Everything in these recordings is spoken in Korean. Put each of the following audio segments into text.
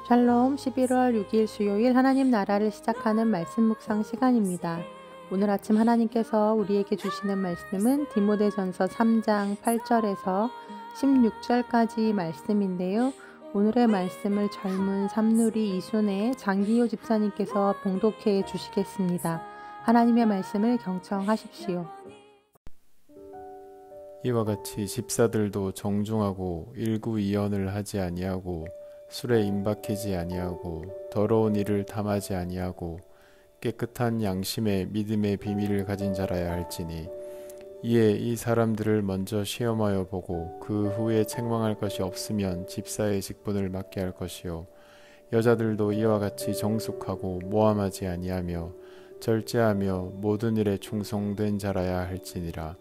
샬롬 11월 6일 수요일 하나님 나라를 시작하는 말씀 묵상 시간입니다. 오늘 아침 하나님께서 우리에게 주시는 말씀은 디모데전서 3장 8절에서 16절까지 말씀인데요. 오늘의 말씀을 젊은 삼누리 이순의 장기호 집사님께서 봉독해 주시겠습니다. 하나님의 말씀을 경청하십시오. 이와 같이 집사들도 정중하고 일구이연을 하지 아니하고 술에 임박하지 아니하고 더러운 일을 담하지 아니하고 깨끗한 양심의 믿음의 비밀을 가진 자라야 할지니 이에 이 사람들을 먼저 시험하여 보고 그 후에 책망할 것이 없으면 집사의 직분을 맡게 할 것이요 여자들도 이와 같이 정숙하고 모함하지 아니하며 절제하며 모든 일에 충성된 자라야 할지니라.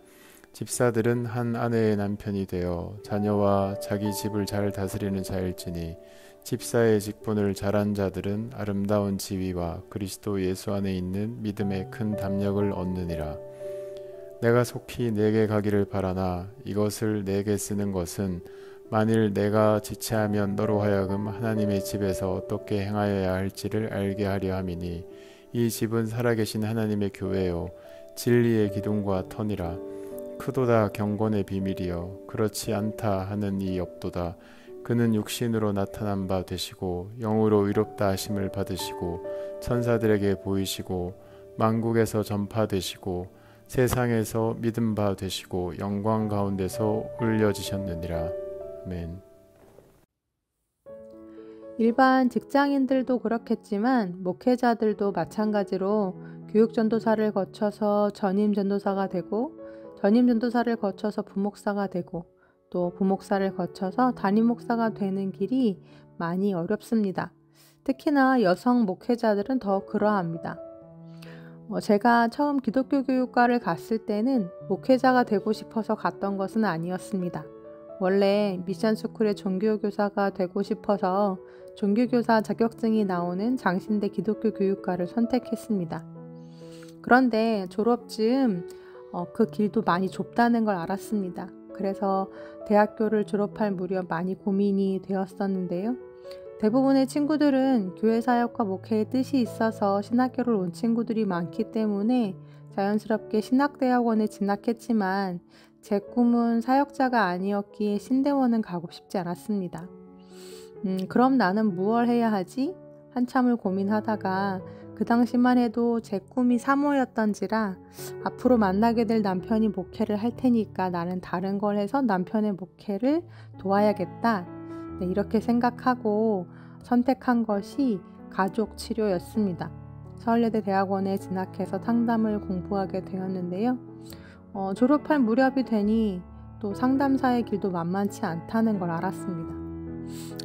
집사들은 한 아내의 남편이 되어 자녀와 자기 집을 잘 다스리는 자일지니 집사의 직분을 잘한 자들은 아름다운 지위와 그리스도 예수 안에 있는 믿음의 큰 담력을 얻느니라. 내가 속히 내게 가기를 바라나 이것을 내게 쓰는 것은 만일 내가 지체하면 너로 하여금 하나님의 집에서 어떻게 행하여야 할지를 알게 하려 함이니 이 집은 살아계신 하나님의 교회요 진리의 기둥과 터니라. 크도다 경건의 비밀이여 그렇지 않다 하는 이 없도다. 그는 육신으로 나타난 바 되시고 영으로 의롭다 하심을 받으시고 천사들에게 보이시고 만국에서 전파되시고 세상에서 믿음 바 되시고 영광 가운데서 올려지셨느니라. 아멘. 일반 직장인들도 그렇겠지만 목회자들도 마찬가지로 교육전도사를 거쳐서 전임전도사가 되고 전임전도사를 거쳐서 부목사가 되고 또 부목사를 거쳐서 담임목사가 되는 길이 많이 어렵습니다. 특히나 여성 목회자들은 더 그러합니다. 제가 처음 기독교 교육과를 갔을 때는 목회자가 되고 싶어서 갔던 것은 아니었습니다. 원래 미션스쿨의 종교교사가 되고 싶어서 종교교사 자격증이 나오는 장신대 기독교 교육과를 선택했습니다. 그런데 졸업 즈음 그 길도 많이 좁다는 걸 알았습니다. 그래서 대학교를 졸업할 무렵 많이 고민이 되었었는데요. 대부분의 친구들은 교회 사역과 목회의 뜻이 있어서 신학교를 온 친구들이 많기 때문에 자연스럽게 신학대학원에 진학했지만 제 꿈은 사역자가 아니었기에 신대원은 가고 싶지 않았습니다. 그럼 나는 무엇을 해야 하지? 한참을 고민하다가 그 당시만 해도 제 꿈이 사모였던지라 앞으로 만나게 될 남편이 목회를 할 테니까 나는 다른 걸 해서 남편의 목회를 도와야겠다. 네, 이렇게 생각하고 선택한 것이 가족 치료였습니다. 서울예대 대학원에 진학해서 상담을 공부하게 되었는데요. 졸업할 무렵이 되니 또 상담사의 길도 만만치 않다는 걸 알았습니다.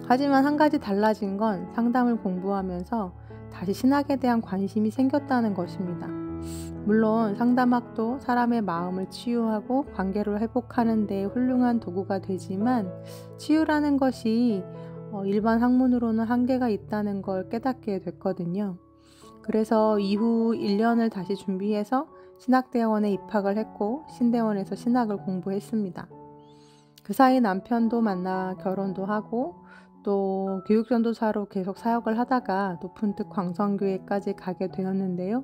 하지만 한 가지 달라진 건 상담을 공부하면서 다시 신학에 대한 관심이 생겼다는 것입니다. 물론 상담학도 사람의 마음을 치유하고 관계를 회복하는 데 훌륭한 도구가 되지만 치유라는 것이 일반 학문으로는 한계가 있다는 걸 깨닫게 됐거든요. 그래서 이후 1년을 다시 준비해서 신학대원에 입학을 했고 신대원에서 신학을 공부했습니다. 그 사이 남편도 만나 결혼도 하고 또 교육전도사로 계속 사역을 하다가 높은 뜻 광성교회까지 가게 되었는데요.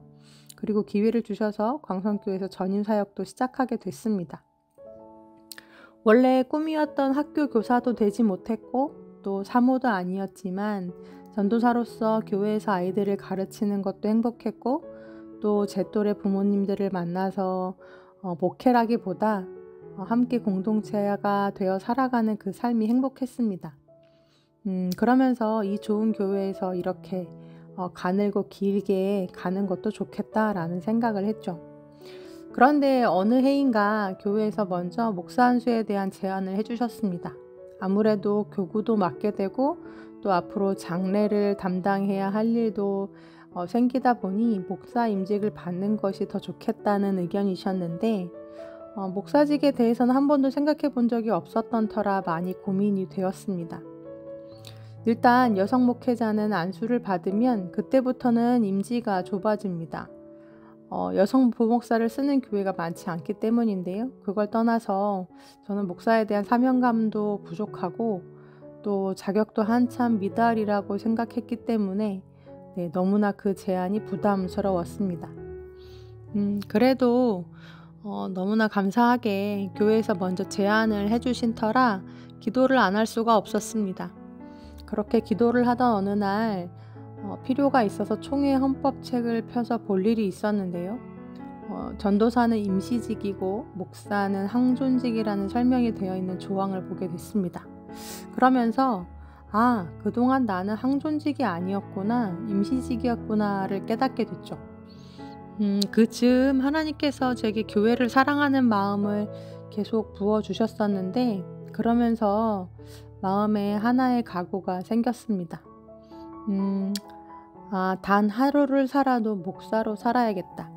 그리고 기회를 주셔서 광성교회에서 전임사역도 시작하게 됐습니다. 원래 꿈이었던 학교 교사도 되지 못했고 또 사모도 아니었지만 전도사로서 교회에서 아이들을 가르치는 것도 행복했고 또 제 또래 부모님들을 만나서 목회라기보다 함께 공동체가 되어 살아가는 그 삶이 행복했습니다. 그러면서 이 좋은 교회에서 이렇게 가늘고 길게 가는 것도 좋겠다라는 생각을 했죠. 그런데 어느 해인가 교회에서 먼저 목사 안수에 대한 제안을 해주셨습니다. 아무래도 교구도 맡게 되고 또 앞으로 장례를 담당해야 할 일도 생기다 보니 목사 임직을 받는 것이 더 좋겠다는 의견이셨는데 목사직에 대해서는 한 번도 생각해 본 적이 없었던 터라 많이 고민이 되었습니다. 일단 여성 목회자는 안수를 받으면 그때부터는 임지가 좁아집니다. 여성 부목사를 쓰는 교회가 많지 않기 때문인데요. 그걸 떠나서 저는 목사에 대한 사명감도 부족하고 또 자격도 한참 미달이라고 생각했기 때문에 너무나 그 제안이 부담스러웠습니다. 그래도 너무나 감사하게 교회에서 먼저 제안을 해주신 터라 기도를 안 할 수가 없었습니다. 그렇게 기도를 하던 어느 날 필요가 있어서 총회 헌법책을 펴서 볼 일이 있었는데요. 전도사는 임시직이고 목사는 항존직이라는 설명이 되어 있는 조항을 보게 됐습니다. 그러면서 그동안 나는 항존직이 아니었구나, 임시직이었구나를 깨닫게 됐죠. 그 즈음 하나님께서 제게 교회를 사랑하는 마음을 계속 부어주셨었는데, 그러면서 마음에 하나의 각오가 생겼습니다. 단 하루를 살아도 목사로 살아야겠다.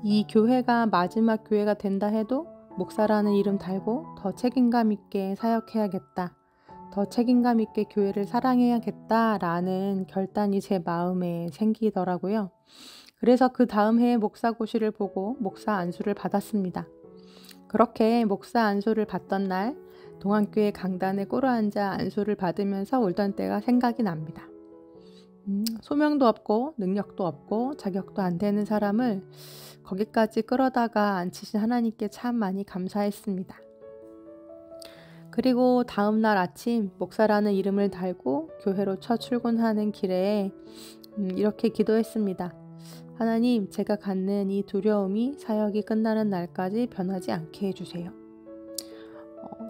이 교회가 마지막 교회가 된다 해도 목사라는 이름 달고 더 책임감 있게 사역해야겠다. 더 책임감 있게 교회를 사랑해야겠다라는 결단이 제 마음에 생기더라고요. 그래서 그 다음 해에 목사고시를 보고 목사 안수를 받았습니다. 그렇게 목사 안수를 받던 날 동안교회 강단에 꿇어앉아 안수를 받으면서 울던 때가 생각이 납니다. 소명도 없고 능력도 없고 자격도 안 되는 사람을 거기까지 끌어다가 앉히신 하나님께 참 많이 감사했습니다. 그리고 다음날 아침 목사라는 이름을 달고 교회로 첫 출근하는 길에 이렇게 기도했습니다. 하나님, 제가 갖는 이 두려움이 사역이 끝나는 날까지 변하지 않게 해주세요.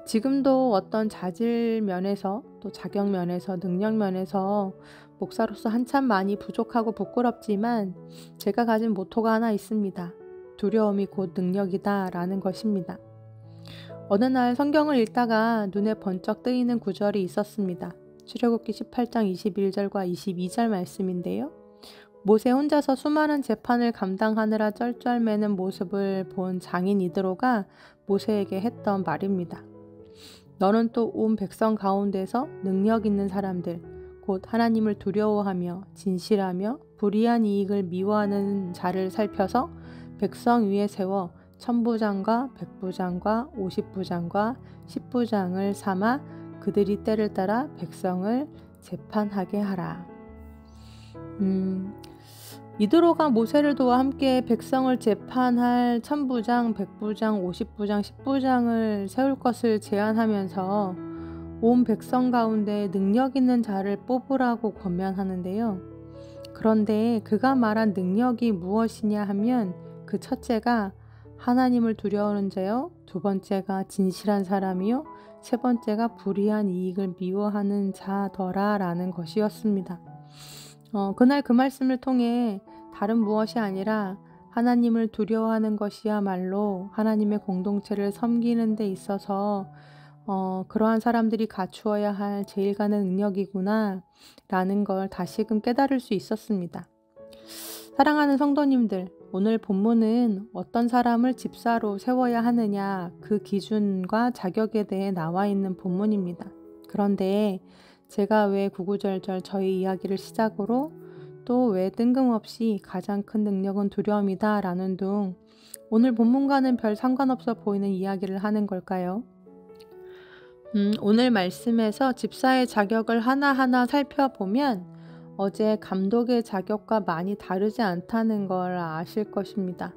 지금도 어떤 자질 면에서 또 자격 면에서 능력 면에서 목사로서 한참 많이 부족하고 부끄럽지만 제가 가진 모토가 하나 있습니다. 두려움이 곧 능력이다 라는 것입니다. 어느 날 성경을 읽다가 눈에 번쩍 뜨이는 구절이 있었습니다. 출애굽기 18장 21절과 22절 말씀인데요. 모세 혼자서 수많은 재판을 감당하느라 쩔쩔매는 모습을 본 장인 이드로가 모세에게 했던 말입니다. 너는 또 온 백성 가운데서 능력 있는 사람들, 곧 하나님을 두려워하며 진실하며 불의한 이익을 미워하는 자를 살펴서 백성 위에 세워 천부장과 백부장과 50부장과 10부장을 삼아 그들이 때를 따라 백성을 재판하게 하라. 이드로가 모세를 도와 함께 백성을 재판할 천부장, 백부장, 50부장, 10부장을 세울 것을 제안하면서 온 백성 가운데 능력 있는 자를 뽑으라고 권면하는데요. 그런데 그가 말한 능력이 무엇이냐 하면 그 첫째가 하나님을 두려워하는 자요, 두 번째가 진실한 사람이요, 세 번째가 불의한 이익을 미워하는 자더라라는 것이었습니다. 그날 그 말씀을 통해 다른 무엇이 아니라 하나님을 두려워하는 것이야말로 하나님의 공동체를 섬기는 데 있어서 그러한 사람들이 갖추어야 할 제일 가는 능력이구나 라는 걸 다시금 깨달을 수 있었습니다. 사랑하는 성도님들, 오늘 본문은 어떤 사람을 집사로 세워야 하느냐 그 기준과 자격에 대해 나와 있는 본문입니다. 그런데 제가 왜 구구절절 저희 이야기를 시작으로 또 왜 뜬금없이 가장 큰 능력은 두려움이다 라는 둥 오늘 본문과는 별 상관없어 보이는 이야기를 하는 걸까요? 오늘 말씀에서 집사의 자격을 하나하나 살펴보면 어제 감독의 자격과 많이 다르지 않다는 걸 아실 것입니다.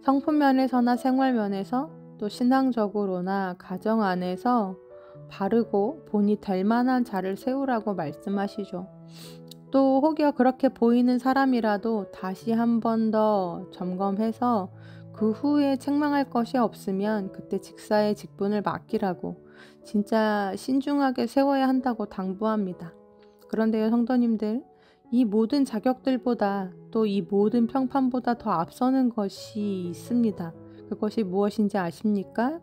성품 면에서나 생활 면에서 또 신앙적으로나 가정 안에서 바르고 본이 될 만한 자를 세우라고 말씀하시죠. 또 혹여 그렇게 보이는 사람이라도 다시 한 번 더 점검해서 그 후에 책망할 것이 없으면 그때 집사의 직분을 맡기라고 진짜 신중하게 세워야 한다고 당부합니다. 그런데요, 성도님들, 이 모든 자격들보다 또 이 모든 평판보다 더 앞서는 것이 있습니다. 그것이 무엇인지 아십니까?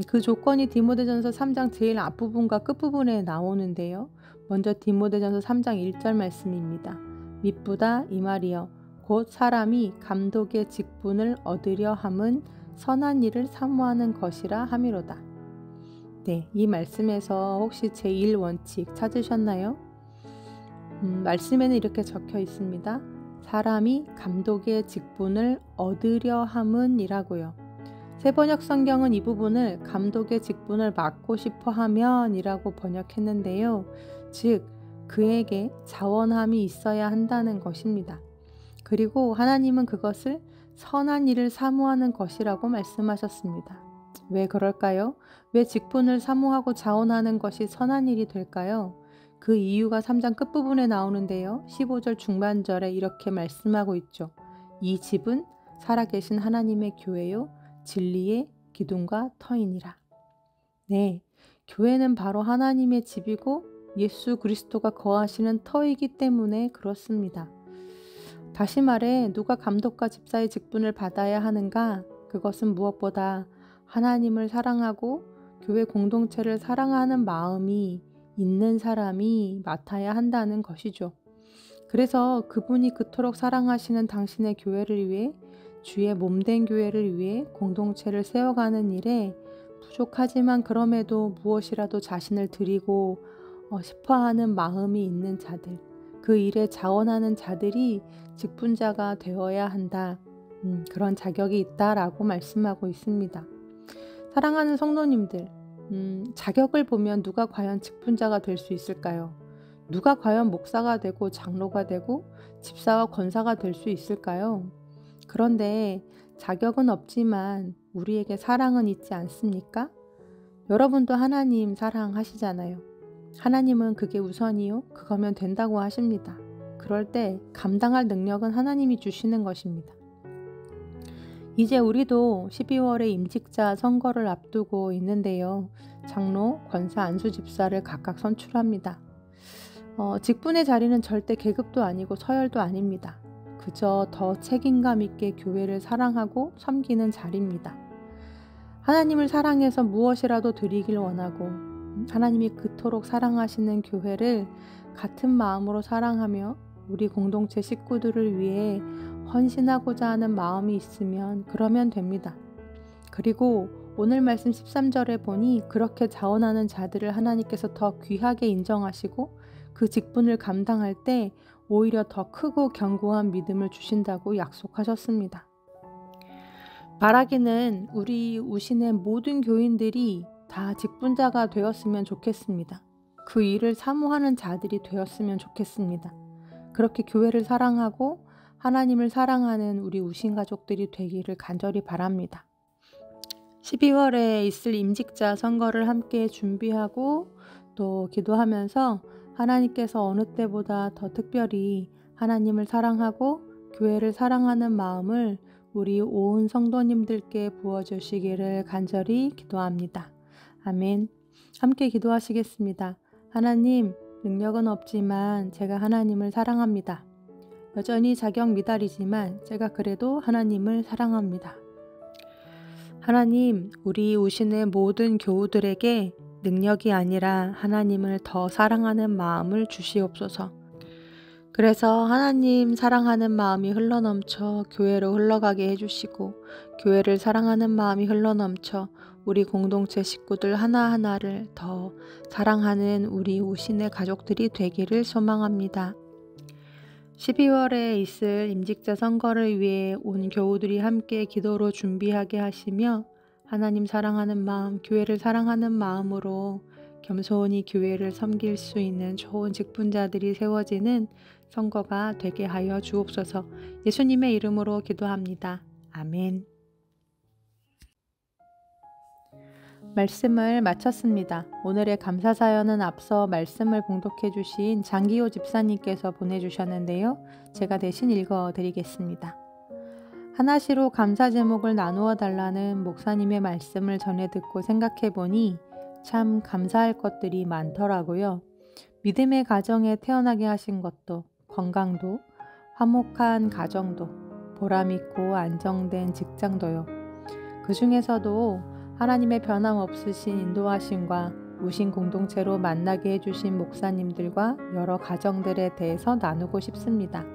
그 조건이 디모데전서 3장 제일 앞부분과 끝부분에 나오는데요. 먼저 디모데전서 3장 1절 말씀입니다. 미쁘다 이 말이여 곧 사람이 감독의 직분을 얻으려 함은 선한 일을 사모하는 것이라 함이로다. 네, 이 말씀에서 혹시 제1원칙 찾으셨나요? 말씀에는 이렇게 적혀 있습니다. 사람이 감독의 직분을 얻으려 함은 이라고요. 새번역 성경은 이 부분을 감독의 직분을 맡고 싶어 하면이라고 번역했는데요. 즉, 그에게 자원함이 있어야 한다는 것입니다. 그리고 하나님은 그것을 선한 일을 사모하는 것이라고 말씀하셨습니다. 왜 그럴까요? 왜 직분을 사모하고 자원하는 것이 선한 일이 될까요? 그 이유가 3장 끝부분에 나오는데요. 15절 중반절에 이렇게 말씀하고 있죠. 이 집은 살아계신 하나님의 교회요 진리의 기둥과 터이니라. 네, 교회는 바로 하나님의 집이고 예수 그리스도가 거하시는 터이기 때문에 그렇습니다. 다시 말해 누가 감독과 집사의 직분을 받아야 하는가? 그것은 무엇보다 하나님을 사랑하고 교회 공동체를 사랑하는 마음이 있는 사람이 맡아야 한다는 것이죠. 그래서 그분이 그토록 사랑하시는 당신의 교회를 위해 주의 몸된 교회를 위해 공동체를 세워가는 일에 부족하지만 그럼에도 무엇이라도 자신을 드리고 싶어하는 마음이 있는 자들, 그 일에 자원하는 자들이 직분자가 되어야 한다. 그런 자격이 있다라고 말씀하고 있습니다. 사랑하는 성도님들, 자격을 보면 누가 과연 직분자가 될 수 있을까요? 누가 과연 목사가 되고 장로가 되고 집사와 권사가 될 수 있을까요? 그런데 자격은 없지만 우리에게 사랑은 있지 않습니까? 여러분도 하나님 사랑하시잖아요. 하나님은 그게 우선이요? 그거면 된다고 하십니다. 그럴 때 감당할 능력은 하나님이 주시는 것입니다. 이제 우리도 12월에 임직자 선거를 앞두고 있는데요. 장로, 권사, 안수 집사를 각각 선출합니다. 직분의 자리는 절대 계급도 아니고 서열도 아닙니다. 그저 더 책임감 있게 교회를 사랑하고 섬기는 자리입니다. 하나님을 사랑해서 무엇이라도 드리길 원하고 하나님이 그토록 사랑하시는 교회를 같은 마음으로 사랑하며 우리 공동체 식구들을 위해 헌신하고자 하는 마음이 있으면 그러면 됩니다. 그리고 오늘 말씀 13절에 보니 그렇게 자원하는 자들을 하나님께서 더 귀하게 인정하시고 그 직분을 감당할 때 오히려 더 크고 견고한 믿음을 주신다고 약속하셨습니다. 바라기는 우리 우신의 모든 교인들이 다 직분자가 되었으면 좋겠습니다. 그 일을 사모하는 자들이 되었으면 좋겠습니다. 그렇게 교회를 사랑하고 하나님을 사랑하는 우리 우신 가족들이 되기를 간절히 바랍니다. 12월에 있을 임직자 선거를 함께 준비하고 또 기도하면서 하나님께서 어느 때보다 더 특별히 하나님을 사랑하고 교회를 사랑하는 마음을 우리 온 성도님들께 부어주시기를 간절히 기도합니다. 아멘. 함께 기도하시겠습니다. 하나님, 능력은 없지만 제가 하나님을 사랑합니다. 여전히 자격 미달이지만 제가 그래도 하나님을 사랑합니다. 하나님, 우리 우신의 모든 교우들에게 능력이 아니라 하나님을 더 사랑하는 마음을 주시옵소서. 그래서 하나님 사랑하는 마음이 흘러넘쳐 교회로 흘러가게 해주시고 교회를 사랑하는 마음이 흘러넘쳐 우리 공동체 식구들 하나하나를 더 사랑하는 우리 우신의 가족들이 되기를 소망합니다. 12월에 있을 임직자 선거를 위해 온 교우들이 함께 기도로 준비하게 하시며 하나님 사랑하는 마음, 교회를 사랑하는 마음으로 겸손히 교회를 섬길 수 있는 좋은 직분자들이 세워지는 선거가 되게 하여 주옵소서. 예수님의 이름으로 기도합니다. 아멘. 말씀을 마쳤습니다. 오늘의 감사사연은 앞서 말씀을 봉독해 주신 장기호 집사님께서 보내주셨는데요. 제가 대신 읽어드리겠습니다. 하나시로 감사 제목을 나누어 달라는 목사님의 말씀을 전해 듣고 생각해 보니 참 감사할 것들이 많더라고요. 믿음의 가정에 태어나게 하신 것도, 건강도, 화목한 가정도, 보람있고 안정된 직장도요. 그 중에서도 하나님의 변함없으신 인도하심과 우신 공동체로 만나게 해주신 목사님들과 여러 가정들에 대해서 나누고 싶습니다.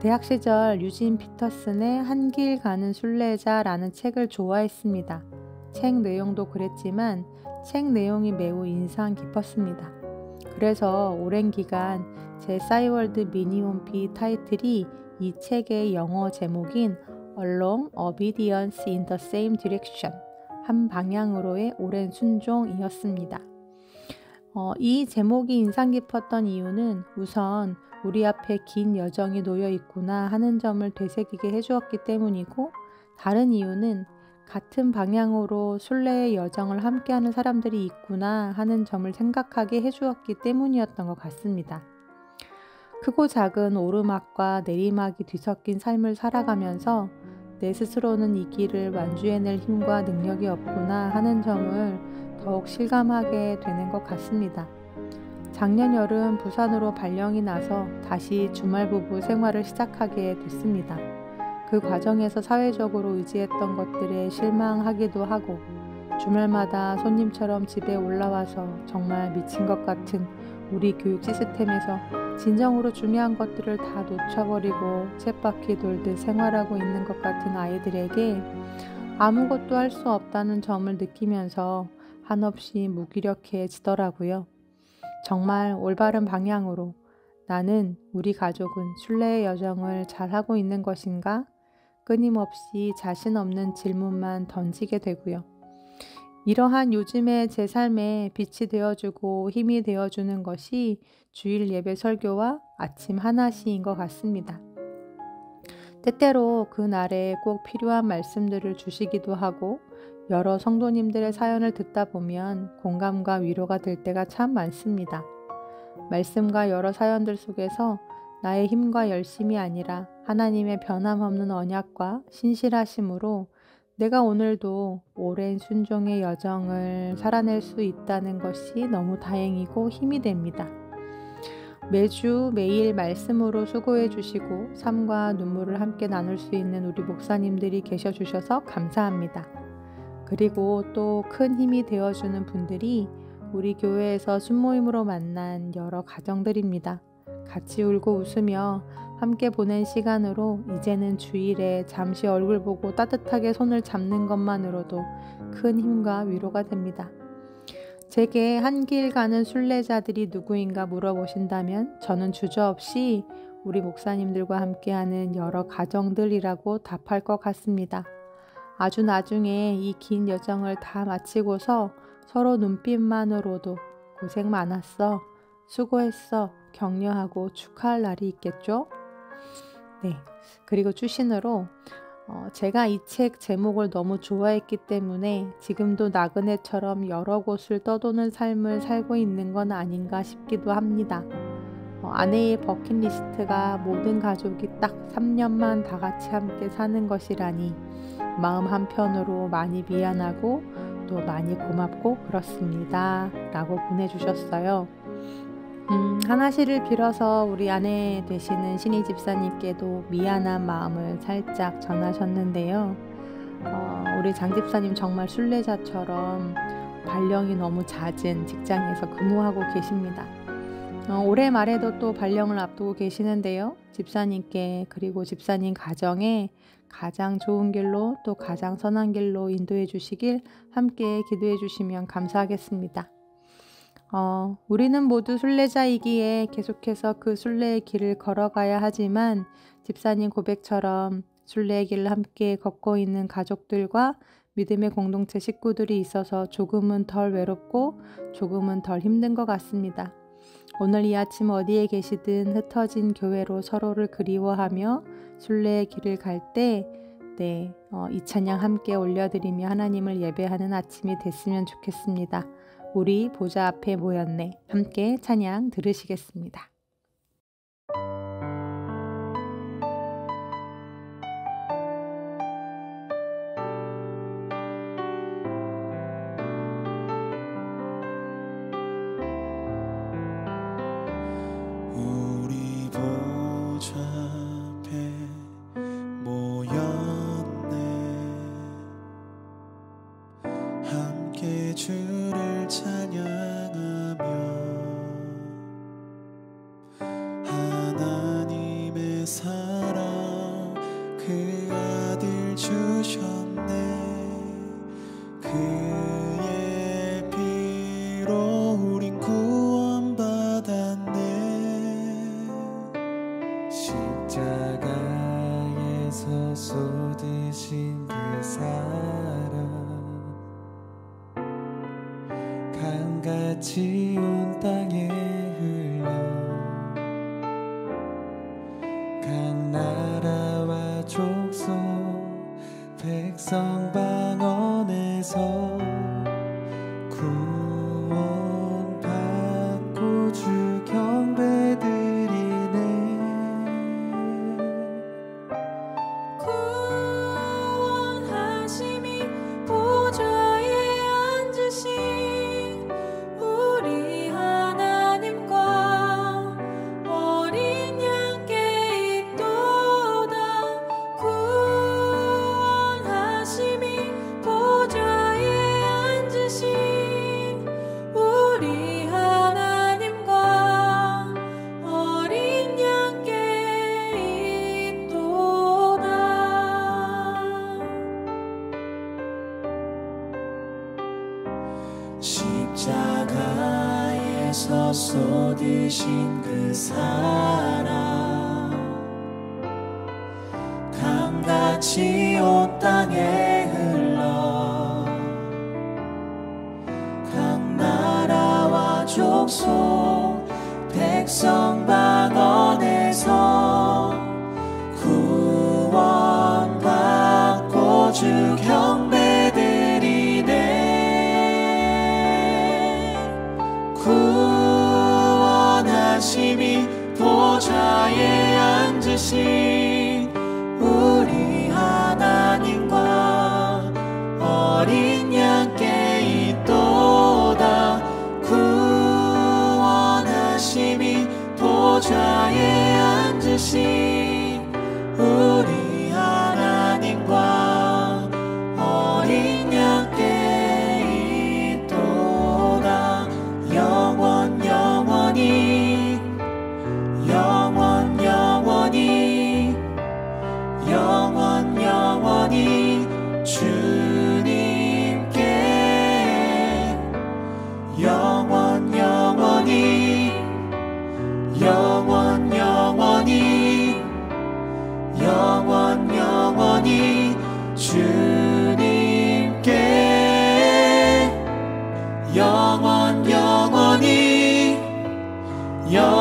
대학 시절 유진 피터슨의 한 길 가는 순례자라는 책을 좋아했습니다. 책 내용도 그랬지만 책 내용이 매우 인상 깊었습니다. 그래서 오랜 기간 제 싸이월드 미니홈피 타이틀이 이 책의 영어 제목인 along obedience in the same direction. 한 방향으로의 오랜 순종이었습니다. 이 제목이 인상 깊었던 이유는 우선 우리 앞에 긴 여정이 놓여 있구나 하는 점을 되새기게 해주었기 때문이고, 다른 이유는 같은 방향으로 순례의 여정을 함께하는 사람들이 있구나 하는 점을 생각하게 해주었기 때문이었던 것 같습니다. 크고 작은 오르막과 내리막이 뒤섞인 삶을 살아가면서 내 스스로는 이 길을 완주해낼 힘과 능력이 없구나 하는 점을 더욱 실감하게 되는 것 같습니다. 작년 여름 부산으로 발령이 나서 다시 주말 부부 생활을 시작하게 됐습니다. 그 과정에서 사회적으로 의지했던 것들에 실망하기도 하고, 주말마다 손님처럼 집에 올라와서 정말 미친 것 같은 우리 교육 시스템에서 진정으로 중요한 것들을 다 놓쳐버리고 쳇바퀴 돌듯 생활하고 있는 것 같은 아이들에게 아무것도 할 수 없다는 점을 느끼면서 한없이 무기력해지더라고요. 정말 올바른 방향으로 나는, 우리 가족은 순례의 여정을 잘하고 있는 것인가? 끊임없이 자신 없는 질문만 던지게 되고요. 이러한 요즘의 제 삶에 빛이 되어주고 힘이 되어주는 것이 주일 예배 설교와 아침 하나시인 것 같습니다. 때때로 그 날에 꼭 필요한 말씀들을 주시기도 하고, 여러 성도님들의 사연을 듣다 보면 공감과 위로가 될 때가 참 많습니다. 말씀과 여러 사연들 속에서 나의 힘과 열심이 아니라 하나님의 변함없는 언약과 신실하심으로 내가 오늘도 오랜 순종의 여정을 살아낼 수 있다는 것이 너무 다행이고 힘이 됩니다. 매주 매일 말씀으로 수고해 주시고 삶과 눈물을 함께 나눌 수 있는 우리 목사님들이 계셔 주셔서 감사합니다. 그리고 또 큰 힘이 되어주는 분들이 우리 교회에서 순모임으로 만난 여러 가정들입니다. 같이 울고 웃으며 함께 보낸 시간으로 이제는 주일에 잠시 얼굴 보고 따뜻하게 손을 잡는 것만으로도 큰 힘과 위로가 됩니다. 제게 한 길 가는 순례자들이 누구인가 물어보신다면 저는 주저없이 우리 목사님들과 함께하는 여러 가정들이라고 답할 것 같습니다. 아주 나중에 이 긴 여정을 다 마치고서 서로 눈빛만으로도 고생 많았어, 수고했어, 격려하고 축하할 날이 있겠죠? 네, 그리고 추신으로 제가 이 책 제목을 너무 좋아했기 때문에 지금도 나그네처럼 여러 곳을 떠도는 삶을 살고 있는 건 아닌가 싶기도 합니다. 아내의 버킷리스트가 모든 가족이 딱 3년만 다 같이 함께 사는 것이라니 마음 한편으로 많이 미안하고 또 많이 고맙고 그렇습니다 라고 보내주셨어요. 하나씨를 빌어서 우리 아내 되시는 신희 집사님께도 미안한 마음을 살짝 전하셨는데요. 우리 장 집사님 정말 순례자처럼 발령이 너무 잦은 직장에서 근무하고 계십니다. 올해 말에도 또 발령을 앞두고 계시는데요. 집사님께 그리고 집사님 가정에 가장 좋은 길로 또 가장 선한 길로 인도해 주시길 함께 기도해 주시면 감사하겠습니다. 우리는 모두 순례자이기에 계속해서 그 순례의 길을 걸어가야 하지만 집사님 고백처럼 순례의 길을 함께 걷고 있는 가족들과 믿음의 공동체 식구들이 있어서 조금은 덜 외롭고 조금은 덜 힘든 것 같습니다. 오늘 이 아침 어디에 계시든 흩어진 교회로 서로를 그리워하며 순례의 길을 갈 때 이 찬양 함께 올려드리며 하나님을 예배하는 아침이 됐으면 좋겠습니다. 우리 보좌 앞에 모였네. 함께 찬양 들으시겠습니다. 우리 보좌 앞에 모였네. 함께 주를 찬양하며 쏟으신 그 사랑 강같이 온 땅에 흘러 각 나라와 족속 백성 방언에서 구원받고 주 경배드리네. 구원하심이 보좌에 앉으신 우리 하나님과 어린 양께 있도다. 구원하심이 보좌에 앉으신 우리 하나님과 어린 양께 있도다. 영원 영원히 영원 영원히 영원 영원히 주님께 영원 영원히 영원 영원히 영원 영원히 주님께 영원 영원히 영원